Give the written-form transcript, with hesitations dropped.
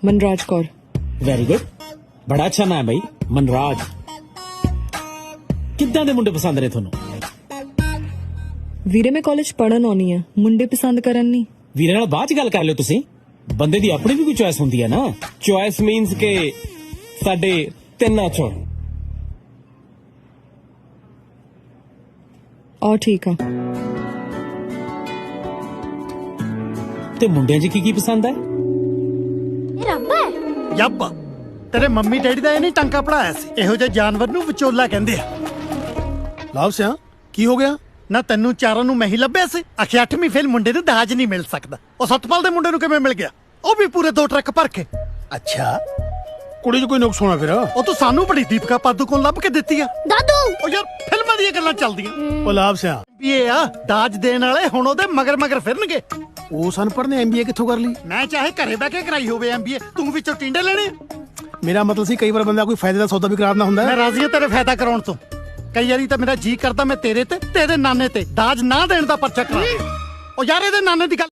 Manraj Kaur. Very good, बड़ा अच्छा नाम है भाई, मनराज। किद्दां दे मुंडे पसंद ने थोनू? ਵੀਰੇ ਮੈਂ ਕਾਲਜ ਪੜਨ ਆਉਣੀ ਆ, ਮੁੰਡੇ ਪਸੰਦ ਕਰਨ ਨਹੀਂ। ਵੀਰੇ ਨਾਲ ਬਾਅਦ ਚ ਗੱਲ ਕਰ ਲਿਓ ਤੁਸੀਂ, ਬੰਦੇ ਦੀ ਆਪਣੀ ਵੀ ਕੋਈ ਚੋਇਸ ਹੁੰਦੀ ਹੈ ਨਾ। ਚੋਇਸ ਮੀਨਸ ਕਿ ਸਾਡੇ ਤਿੰਨਾਂ ਚੋਂ। ਔਰ ਠੀਕ ਆ। ਤੇ ਮੁੰਡਿਆਂ 'ਚ ਕੀ ਪਸੰਦ ਹੈ? ਯੱਬ ਤੇਰੇ ਮੰਮੀ ਡੈਡੀ ਦਾ ਇਹ ਨਹੀਂ ਟਾਂਕਾ ਪੜਾਇਆ ਸੀ। ਇਹੋ ਜਿਹੇ ਜਾਨਵਰ ਨੂੰ ਵਿਚੋਲਾ ਕਹਿੰਦੇ ਆ। ਲਾਭ ਸਿਆ ਕੀ ਹੋ ਗਿਆ? ਨਾ ਤੈਨੂੰ ਚਾਰਾਂ ਨੂੰ ਮੈਂ ਹੀ ਲੱਭਿਆ ਸੀ। ਆਖੇ 8ਵੀਂ ਫੇਲ ਮੁੰਡੇ ਨੂੰ ਦਾਜ ਨਹੀਂ ਮਿਲ ਸਕਦਾ। ਉਹ ਸਤਪਾਲ ਦੇ ਮੁੰਡੇ ਨੂੰ ਕਿਵੇਂ ਮਿਲ ਗਿਆ? ਉਹ ਵੀ ਪੂਰੇ 2 ਟਰੱਕ ਭਰ ਕੇ। ਅੱਛਾ ਕੁੜੀ 'ਚ ਕੋਈ ਨੁਕਸ ਹੋਣਾ ਫਿਰ? ਉਹ ਤੂੰ ਸਾਨੂੰ ਬੜੀ ਦੀਪਕਾ ਪਾਦੂਕੋਨ ਲੱਭ ਕੇ ਦਿੱਤੀ ਆ ਦਾਦੂ। ਉਹ ਯਾਰ ਫਿਲਮਾਂ ਦੀਆਂ ਗੱਲਾਂ ਚੱਲਦੀਆਂ। ਉਹ ਲਾਭ ਸਿਆ ਇਹ ਆ ਦਾਜ ਦੇਣ ਵਾਲੇ ਹੁਣ ਉਹਦੇ ਮਗਰ ਮਗਰ ਫਿਰਨਗੇ। ਉਹ ਅਨਪੜ੍ਹ ਨੇ MBA ਕਿੱਥੋਂ ਕਰ ਲਈ? ਮੈਂ ਚਾਹੇ ਘਰੇ ਬਹਿ ਕੇ ਕਰਾਈ ਹੋਵੇ MBA, ਤੂੰ ਵਿੱਚੋਂ ਟਿੰਡੇ ਲੈਣੇ। ਮੇਰਾ ਮਤਲਬ ਸੀ ਕਈ ਵਾਰ ਬੰਦਾ ਕੋਈ ਫਾਇਦੇ ਦਾ ਸੌਦਾ ਵੀ ਕਰਾਉਣਾ ਹੁੰਦਾ ਮੈਂ ਹੈ। ਰਾਜ਼ੀ ਹਾਂ ਤੇਰੇ ਫਾਇਦਾ ਕਰਾਉਣ ਤੋਂ। ਕਈ ਵਾਰੀ ਤਾਂ ਮੇਰਾ ਜੀ ਕਰਦਾ ਮੈਂ ਤੇਰੇ ਤੇ ਤੇਰੇ ਨਾਨੇ ਤੇ ਦਾਜ ਨਾ ਦੇਣ ਦਾ ਪਰਚਾ ਕਰਾ। ਉਹ ਯਾਰ ਇਹਦੇ ਨਾਨੇ ਦੀ ਗੱਲ